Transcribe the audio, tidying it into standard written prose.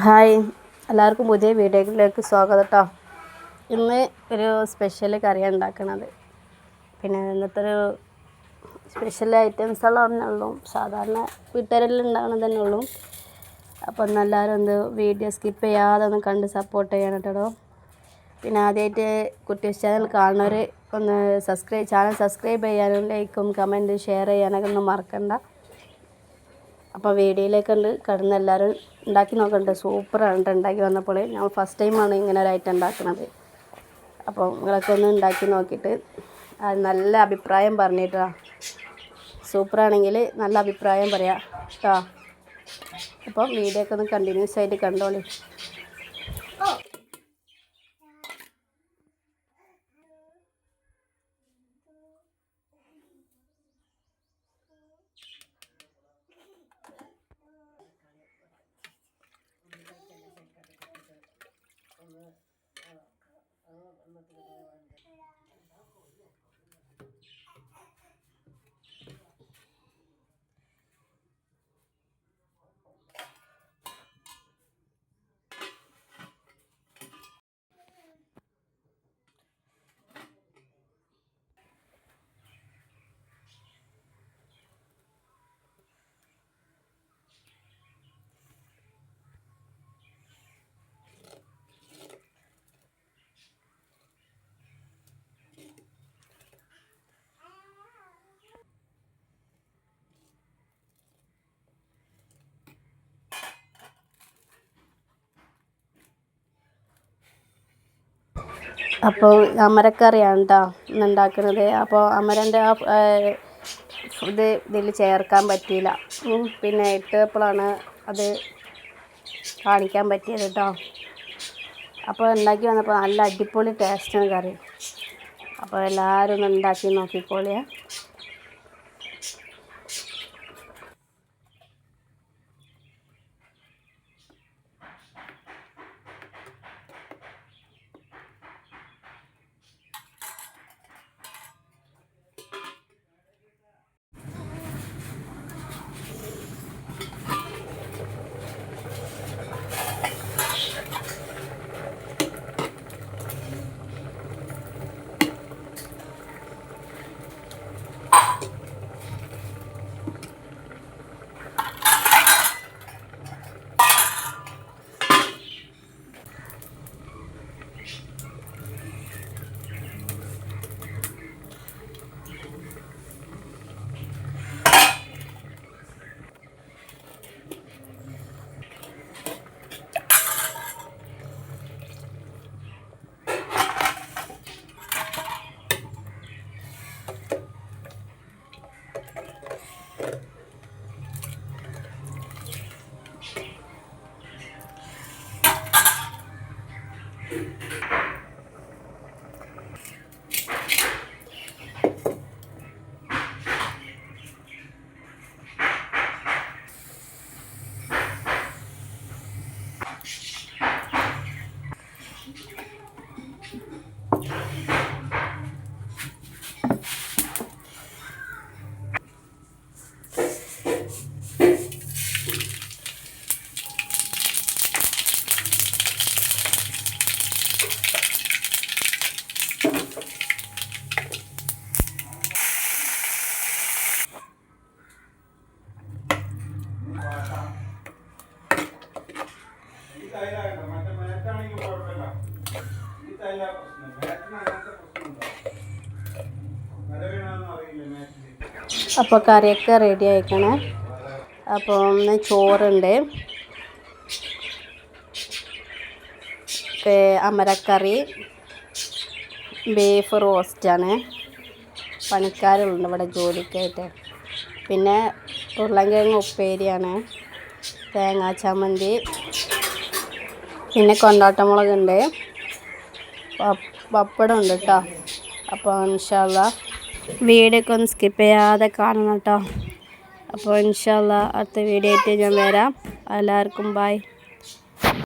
Hi, എല്ലാവർക്കും പുതിയ വീഡിയോയിലേക്ക് സ്വാഗതം കേട്ടോ. ഇന്ന് ഒരു സ്പെഷ്യൽ കറിയാണ് ഉണ്ടാക്കുന്നത്. പിന്നെ ഇന്നത്തെ ഒരു സ്പെഷ്യൽ ഐറ്റംസുകളാണേ ഉള്ളൂ. സാധാരണ വീട്ടുകാരെല്ലാം ഉണ്ടാകുന്നത് തന്നെ ഉള്ളൂ. അപ്പോൾ എല്ലാവരും ഒന്ന് വീഡിയോ സ്കിപ്പ് ചെയ്യാതെ ഒന്ന് കണ്ട് സപ്പോർട്ട് ചെയ്യണം കേട്ടോ. പിന്നെ ആദ്യമായിട്ട് കുട്ടീസ് ചാനൽ കാണുന്നവർ ഒന്ന് ചാനൽ സബ്സ്ക്രൈബ് ചെയ്യാനും ലൈക്കും കമൻറ്റും ഷെയർ ചെയ്യാനൊക്കെ ഒന്നും മറക്കണ്ട. അപ്പോൾ വീഡിയോയിലേക്ക് കടന്ന് എല്ലാവരും ഉണ്ടാക്കി നോക്കണ്ട. സൂപ്പറാണ് ഉണ്ടാക്കി വന്നപ്പോൾ. ഞാൻ ഫസ്റ്റ് ടൈമാണ് ഇങ്ങനെ ഒരു ഐറ്റം ഉണ്ടാക്കുന്നത്. അപ്പോൾ നിങ്ങളൊക്കെ ഒന്ന് ഉണ്ടാക്കി നോക്കിയിട്ട് അത് നല്ല അഭിപ്രായം പറഞ്ഞിട്ടാ. സൂപ്പറാണെങ്കിൽ നല്ല അഭിപ്രായം പറയാം കേട്ടോ. അപ്പം വീഡിയോ ഒക്കെ ഒന്ന് കണ്ടിന്യൂസ് ആയിട്ട് കണ്ടോളി. അപ്പോൾ അമരക്കറിയാണ് കേട്ടോ ഇന്നുണ്ടാക്കുന്നത്. അപ്പോൾ അമരൻ്റെ ഇതിൽ ചേർക്കാൻ പറ്റിയില്ല. പിന്നെ ഇട്ടപ്പോഴാണ് അത് കാണിക്കാൻ പറ്റിയത് കേട്ടോ. അപ്പോൾ ഉണ്ടാക്കി വന്നപ്പോൾ നല്ല അടിപൊളി ടേസ്റ്റാണ് കറി. അപ്പോൾ എല്ലാവരും ഒന്ന് ഉണ്ടാക്കി നോക്കിക്കോളിയേ. അപ്പോൾ കറിയൊക്കെ റെഡി ആയിക്കണേ. അപ്പോൾ ഒന്ന് ചോറുണ്ട്, അമരക്കറി, ബീഫ് റോസ്റ്റാണ്. പണിക്കാരുണ്ട് ഇവിടെ ജോലിക്കായിട്ട്. പിന്നെ ഉരുളൻകിഴങ്ങ് ഉപ്പേരിയാണ്, തേങ്ങാ ചമ്മന്തി, പിന്നെ കൊണ്ടാട്ടമുളകുണ്ട്, പപ്പടം ഉണ്ട് കേട്ടോ. അപ്പോൾ ഇൻഷാ അല്ലാഹ് വീഡിയോ ഒക്കെ ഒന്ന് സ്കിപ്പ് ചെയ്യാതെ കാണണം കേട്ടോ. അപ്പോൾ ഇൻഷാ അല്ലാഹ് അടുത്ത വീഡിയോ ആയിട്ട് ഞാൻ വരാം. എല്ലാവർക്കും ബൈ.